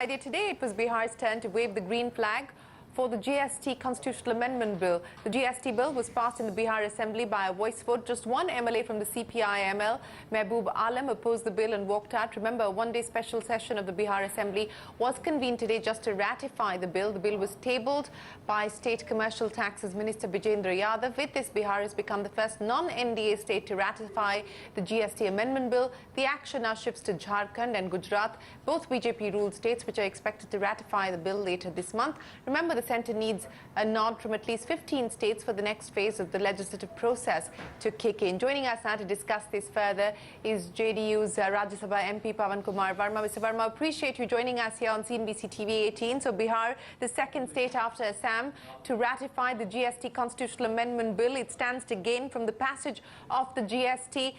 Friday today, it was Bihar's turn to wave the green flag for the GST Constitutional Amendment Bill. The GST bill was passed in the Bihar Assembly by a voice vote. Just one MLA from the CPIML, Mehboob Alam, opposed the bill and walked out. Remember, a one-day special session of the Bihar Assembly was convened today just to ratify the bill. The bill was tabled by State Commercial Taxes Minister Vijendra Yadav. With this, Bihar has become the first non-NDA state to ratify the GST Amendment Bill. The action now shifts to Jharkhand and Gujarat, both BJP-ruled states, which are expected to ratify the bill later this month. Remember, the centre needs a nod from at least 15 states for the next phase of the legislative process to kick in. Joining us now to discuss this further is JDU's Rajya Sabha MP Pawan Kumar Verma. Mr. Verma, appreciate you joining us here on CNBC-TV18. So Bihar, the second state after Assam to ratify the GST Constitutional Amendment Bill. It stands to gain from the passage of the GST.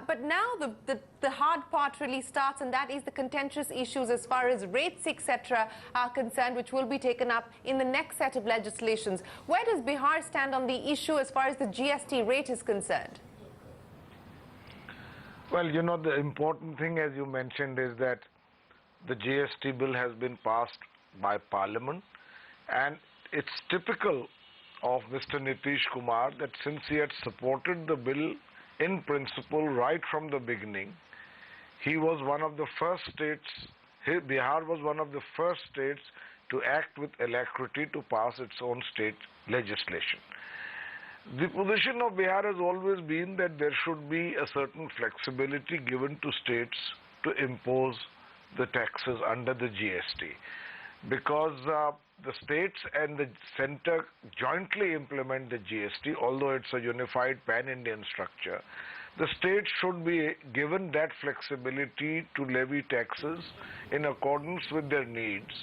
But now the hard part really starts, and that is the contentious issues as far as rates, etc. are concerned, which will be taken up in the next set of legislations. Where does Bihar stand on the issue as far as the GST rate is concerned? Well, you know, the important thing, as you mentioned, is that the GST bill has been passed by Parliament, and it's typical of Mr. Nitish Kumar that since he had supported the bill in principle right from the beginning, he was one of the first states, Bihar was one of the first states to act with alacrity to pass its own state legislation. The position of Bihar has always been that there should be a certain flexibility given to states to impose the taxes under the GST, because the states and the centre jointly implement the GST, although it's a unified pan-Indian structure. The states should be given that flexibility to levy taxes in accordance with their needs.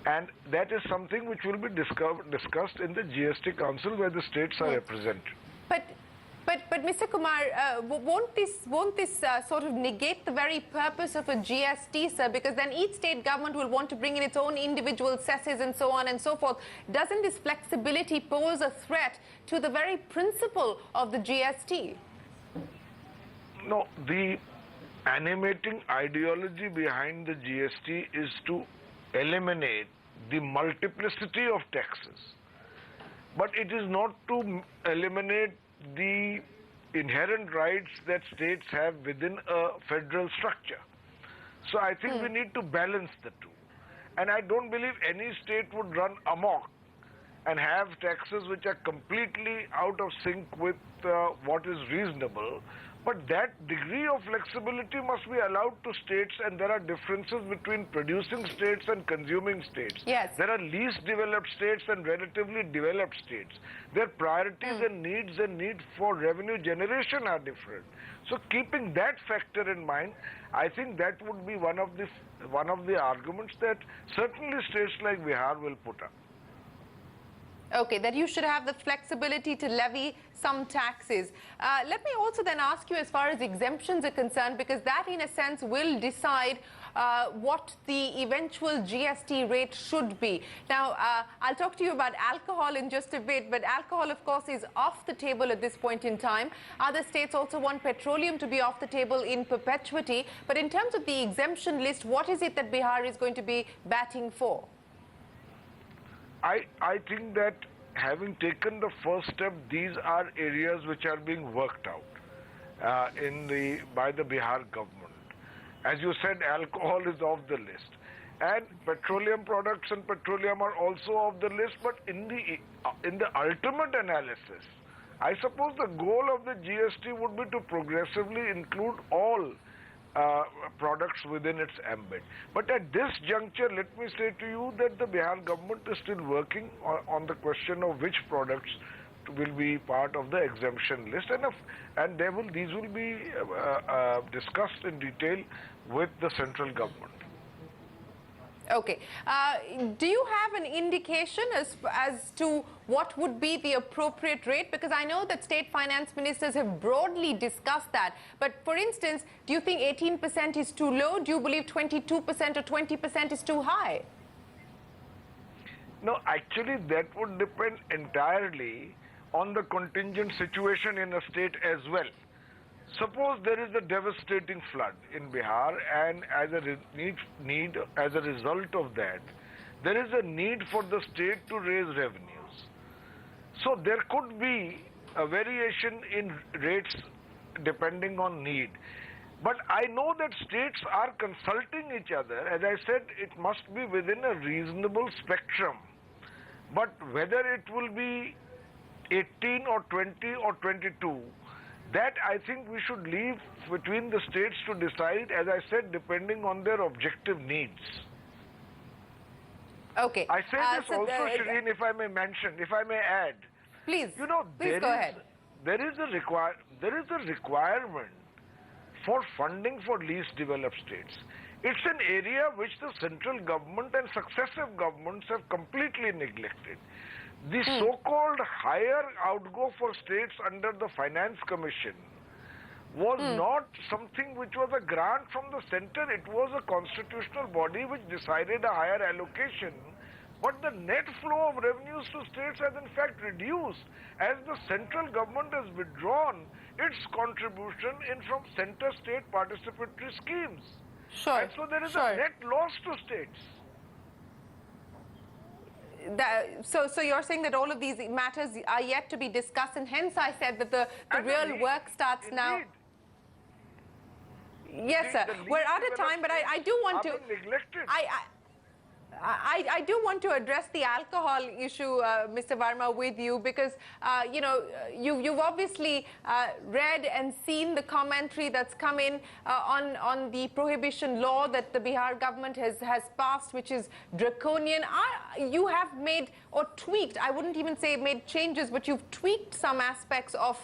And that is something which will be discussed in the GST Council, where the states are represented. But Mr. Kumar, won't this sort of negate the very purpose of a GST, sir? Because then each state government will want to bring in its own individual cesses and so on and so forth. Doesn't this flexibility pose a threat to the very principle of the GST? No, the animating ideology behind the GST is to eliminate the multiplicity of taxes, but it is not to eliminate the inherent rights that states have within a federal structure. So I think we need to balance the two, and I don't believe any state would run amok and have taxes which are completely out of sync with what is reasonable. But that degree of flexibility must be allowed to states, and there are differences between producing states and consuming states. Yes. There are least developed states and relatively developed states. Their priorities and need for revenue generation are different. So keeping that factor in mind, I think that would be one of the arguments that certainly states like Bihar will put up. Okay, that you should have the flexibility to levy some taxes. Let me also then ask you as far as exemptions are concerned, because that in a sense will decide what the eventual GST rate should be. Now, I'll talk to you about alcohol in just a bit, but alcohol, of course, is off the table at this point in time. Other states also want petroleum to be off the table in perpetuity. But in terms of the exemption list, what is it that Bihar is going to be batting for? I think that having taken the first step, these are areas which are being worked out by the Bihar government. As you said, alcohol is off the list, and petroleum products and petroleum are also off the list. But in the ultimate analysis, I suppose the goal of the GST would be to progressively include all products within its ambit. But at this juncture, let me say to you that the Bihar government is still working on the question of which products will be part of the exemption list, and these will be discussed in detail with the central government. Okay. Do you have an indication as to what would be the appropriate rate? Because I know that state finance ministers have broadly discussed that. But for instance, do you think 18% is too low? Do you believe 22% or 20% is too high? No, actually that would depend entirely on the contingent situation in a state as well. Suppose there is a devastating flood in Bihar, and as a result of that, there is a need for the state to raise revenues. So there could be a variation in rates depending on need. But I know that states are consulting each other. As I said, it must be within a reasonable spectrum. But whether it will be 18 or 20 or 22, that I think we should leave between the states to decide, as I said, depending on their objective needs. Okay. I say this so also, Shireen, if I may mention, if I may add. Please, you know, please go ahead. There is a requirement for funding for least developed states. It's an area which the central government and successive governments have completely neglected. The so-called higher outgo for states under the Finance Commission was not something which was a grant from the center. It was a constitutional body which decided a higher allocation. But the net flow of revenues to states has in fact reduced as the central government has withdrawn its contribution in from center-state participatory schemes. Sure. And so there is a net loss to states. So you're saying that all of these matters are yet to be discussed, and hence I said that the real work starts now. Yes, sir. We're out of time, but I do want to. I do want to address the alcohol issue, Mr. Verma, with you, because you know, you've obviously read and seen the commentary that's come in on the prohibition law that the Bihar government has passed, which is draconian. You have made or tweaked, I wouldn't even say made changes, but you've tweaked some aspects of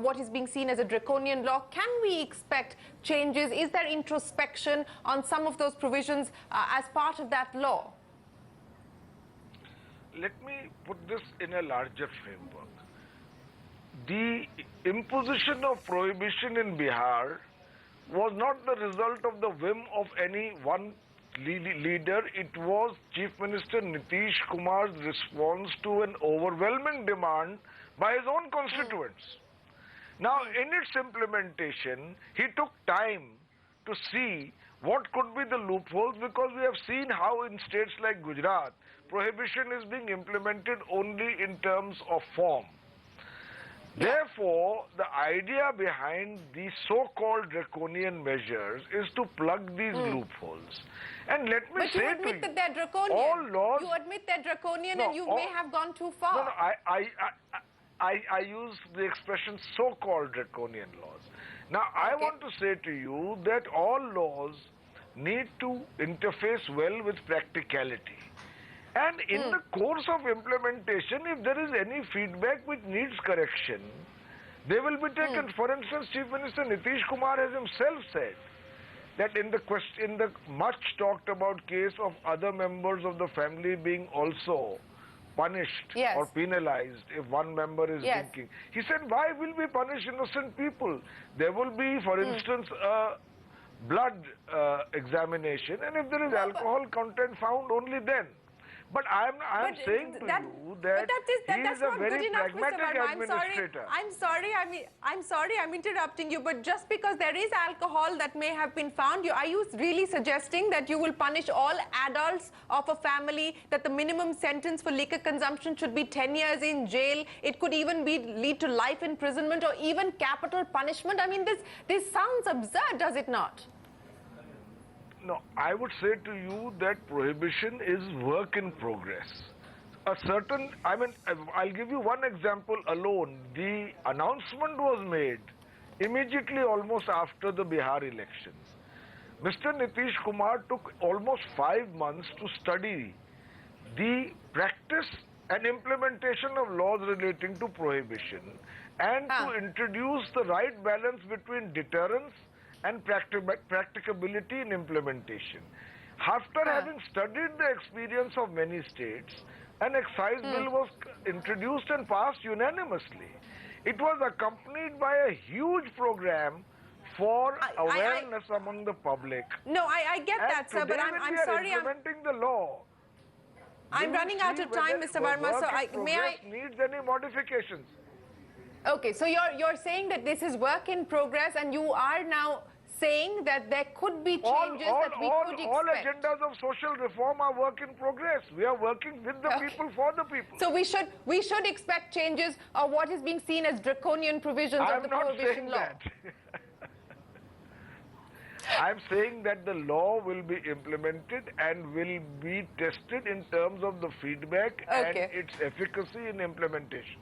what is being seen as a draconian law. Can we expect changes? Is there introspection on some of those provisions as part of that law? Let me put this in a larger framework. The imposition of prohibition in Bihar was not the result of the whim of any one leader. It was Chief Minister Nitish Kumar's response to an overwhelming demand by his own constituents. Now, in its implementation, he took time to see what could be the loopholes, because we have seen how in states like Gujarat, prohibition is being implemented only in terms of form. Therefore, the idea behind these so-called draconian measures is to plug these loopholes. And let me say to you, but you admit that they're draconian. All laws, you admit they're draconian, and you may have gone too far. No, I use the expression so-called draconian laws. Now, I want to say to you that all laws need to interface well with practicality. And in the course of implementation, if there is any feedback which needs correction, they will be taken. For instance, Chief Minister Nitish Kumar has himself said that in the much talked about case of other members of the family being also punished or penalized if one member is drinking. He said, why will we punish innocent people? There will be, for instance, a blood examination, and if there is alcohol content found, only then. But I'm saying to you that he is a very pragmatic administrator. I'm sorry, I'm interrupting you, but just because there is alcohol that may have been found, are you really suggesting that you will punish all adults of a family, that the minimum sentence for liquor consumption should be 10 years in jail? It could even lead to life imprisonment or even capital punishment. I mean, this sounds absurd, does it not? No, I would say to you that prohibition is work in progress. I'll give you one example alone. The announcement was made immediately almost after the Bihar elections. Mr. Nitish Kumar took almost 5 months to study the practice and implementation of laws relating to prohibition and to introduce the right balance between deterrence and practicability in implementation. After having studied the experience of many states, an excise bill was introduced and passed unanimously. It was accompanied by a huge program for awareness among the public. No, I get that, sir, but I'm sorry. Implementing the law. I'm running out of time, Mr. Verma, so may I... needs any modifications. Okay, so you're saying that this is work in progress, and you are now saying that there could be changes that we could expect. All agendas of social reform are work in progress. We are working with the people, for the people. So we should expect changes of what is being seen as draconian provisions of the prohibition law. I'm saying that the law will be implemented and will be tested in terms of the feedback and its efficacy in implementation.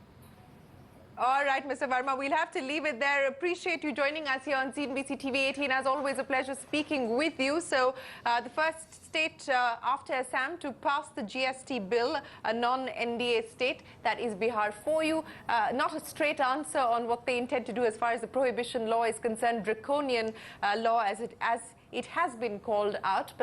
All right, Mr. Verma, we'll have to leave it there. Appreciate you joining us here on CNBC-TV18. As always, a pleasure speaking with you. So, the first state after Assam to pass the GST bill, a non-NDA state, that is Bihar. For you, not a straight answer on what they intend to do as far as the prohibition law is concerned, draconian law as it has been called out. But